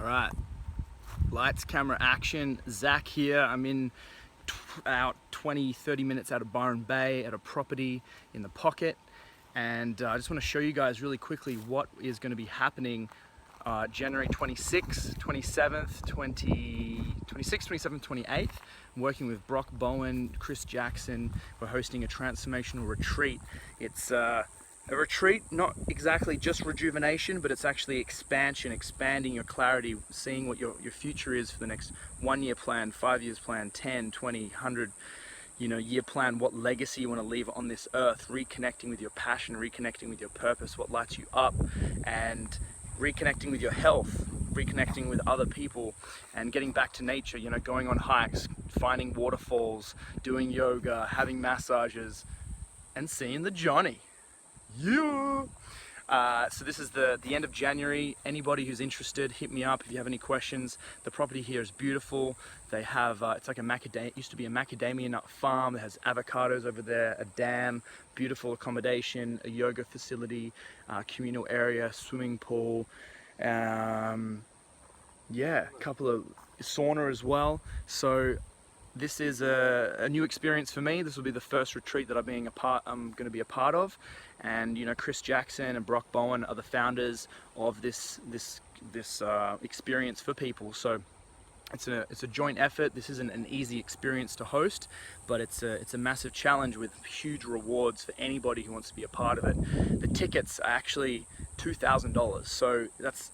Alright, lights, camera, action. Zach here. I'm in about 20-30 minutes out of Byron Bay at a property in the pocket, and I just want to show you guys really quickly what is going to be happening January 26th, 27th, 26th, 27th, 28th. I'm working with Bowen, Chris Jackson. We're hosting a transformational retreat. It's a retreat, not exactly just rejuvenation, but it's actually expansion, expanding your clarity, seeing what your future is for the next 1 year plan, 5 years plan, 10, 20, 100 year plan, what legacy you want to leave on this earth, reconnecting with your passion, reconnecting with your purpose, what lights you up, and reconnecting with your health, reconnecting with other people, and getting back to nature, going on hikes, finding waterfalls, doing yoga, having massages, and seeing the Johnny. Yeah. So this is the end of January. Anybody who's interested, hit me up if you have any questions. The property here is beautiful. They have it's like it used to be a macadamia nut farm. It has avocados over there, a dam, beautiful accommodation, a yoga facility, communal area, swimming pool, yeah, a couple of sauna as well. So this is a new experience for me. This will be the first retreat that I'm going to be a part of, and Chris Jackson and Brock Bowen are the founders of this experience for people. So it's a joint effort. This isn't an easy experience to host, but it's a massive challenge with huge rewards for anybody who wants to be a part of it. The tickets are actually $2,000, so that's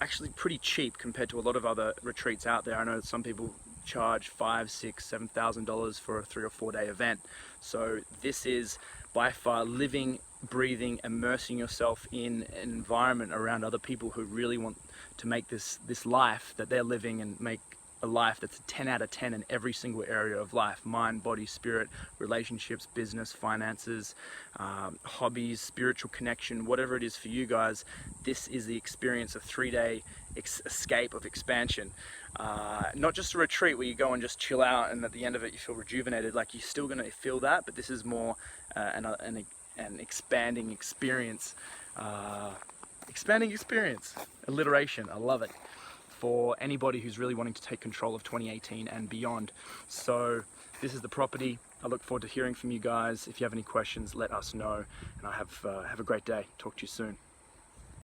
actually pretty cheap compared to a lot of other retreats out there. I know some people charge $5,000, $6,000, $7,000 for a 3 or 4 day event. So this is by far living, breathing, immersing yourself in an environment around other people who really want to make this life that they're living, and make a life that's a 10 out of 10 in every single area of life: mind, body, spirit, relationships, business, finances, hobbies, spiritual connection, whatever it is for you guys. This is the experience of 3-day escape of expansion. Not just a retreat where you go and just chill out and at the end of it you feel rejuvenated. Like, you're still going to feel that, but this is more an expanding experience. Alliteration, I love it, for anybody who's really wanting to take control of 2018 and beyond. So this is the property. I look forward to hearing from you guys. If you have any questions, let us know, and I have a great day. Talk to you soon.